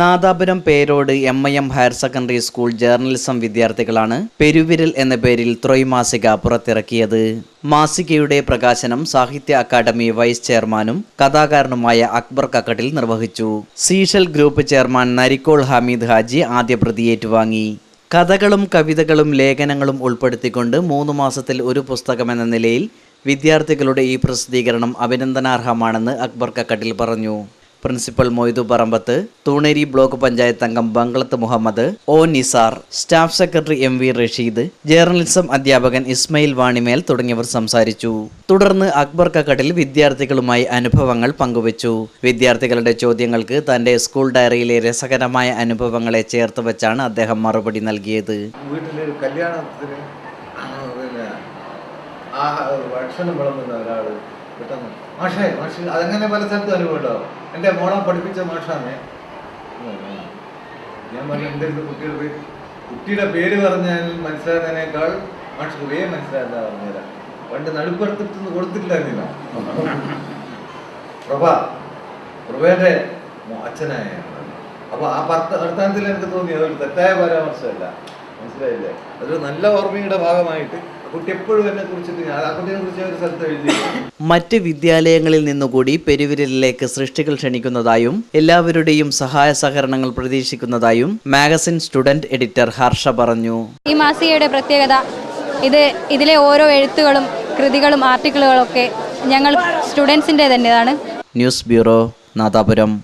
നാദാപുരം പേരോട് MIM higher secondary school journalism വിദ്യാർത്ഥികളാണ് പെരുവിരൽ എന്ന പേരിൽ ത്രൈമാസിക പുറത്തിറക്കിയത്. മാസികയുടെ പ്രകാശനം സാഹിത്യ അക്കാദമി വൈസ് ചെയർമാനും കഥാകാരനുമായ അക്ബർ കക്കട്ടിൽ നിർവഹിച്ചു. സീഷൽ ഗ്രൂപ്പ് ചെയർമാൻ നരിക്കോൾ ഹമീദ് ഹാജി ആദ്യ പ്രതി ഏറ്റുവാങ്ങി. കഥകളും കവിതകളും ലേഖനങ്ങളും ഉൾപ്പെടുത്തിക്കൊണ്ട് 3 മാസത്തിൽ ഒരു പുസ്തകമെന്ന നിലയിൽ വിദ്യാർത്ഥികളുടെ ഈ പ്രസിദ്ധീകരണം അഭിനന്ദനാർഹമാണെന്ന് അക്ബർ കക്കട്ടിൽ പറഞ്ഞു. പ്രിൻസിപ്പൽ മൊയ്തു പറമ്പത്ത്, തൂണേരി ബ്ലോക്ക് പഞ്ചായത്ത് അംഗം Banglath Muhammad, O Nisar, staff secretary MV Rasheed, journalism അധ്യാപകൻ ഇസ്മയിൽ വാണിമേൽ തുടങ്ങിയവർ സംസാരിച്ചു. തുടർന്ന് അക്ബർ കക്കട്ടിൽ വിദ്യാർത്ഥികളുമായി അനുഭവങ്ങൾ പങ്കുവച്ചു. വിദ്യാർത്ഥികളുടെ ചോദ്യങ്ങൾക്ക് തന്റെ സ്കൂൾ ഡയറിയിലെ രസകരമായ അനുഭവങ്ങളെ ചേർത്ത് വെച്ചാണ് അദ്ദേഹം മറുപടി നൽകിയത്. വീട്ടിലൊരു കല്യാണത്തിന് ഭക്ഷണം വിളമ്പുന്ന ഒരാൾ പെട്ടെന്ന് മാഷേ അതങ്ങനെ പല സ്ഥലത്തും അനുഭവമുണ്ടോ? എൻ്റെ മോളെ പഠിപ്പിച്ച മാഷാന്നേ. ഞാൻ പറഞ്ഞു എൻ്റെ കുട്ടിയുടെ പേര് പറഞ്ഞാൽ മനസ്സിലാക്കുന്നതിനേക്കാൾ മാഷ് വേഗം മനസ്സിലാക്കാ പറഞ്ഞുതരാം. പണ്ട് നടുപ്പുറത്തിട്ട് കൊടുത്തിട്ടില്ലായിരുന്നില്ല. പ്രഭേന്റെ അച്ഛനായ അപ്പൊ ആ വർത്തമാനത്തിൽ എനിക്ക് തോന്നി അതൊരു തെറ്റായ പരാമർശമല്ല. മനസ്സിലായില്ലേ? അതൊരു നല്ല ഓർമ്മയുടെ ഭാഗമായിട്ട് കുട്ടി എപ്പോഴും എന്നെ കുറിച്ചിട്ട് ആ കുട്ടിയെ കുറിച്ച് ഒരു സ്ഥലത്ത് എഴുതി. മറ്റ് വിദ്യാലയങ്ങളിൽ നിന്നുകൂടി പെരുവിരലിലേക്ക് സൃഷ്ടികൾ ക്ഷണിക്കുന്നതായും എല്ലാവരുടെയും സഹായ സഹകരണങ്ങൾ പ്രതീക്ഷിക്കുന്നതായും മാഗസിൻ സ്റ്റുഡന്റ് എഡിറ്റർ ഹർഷ പറഞ്ഞു. ഈ മാസികയുടെ പ്രത്യേകത ഇതിലെ ഓരോ എഴുത്തുകളും കൃതികളും ആർട്ടിക്കിളുകളൊക്കെ ഞങ്ങൾ സ്റ്റുഡൻസിൻ്റെ തന്നെയാണ്. News bureau, Nadapuram.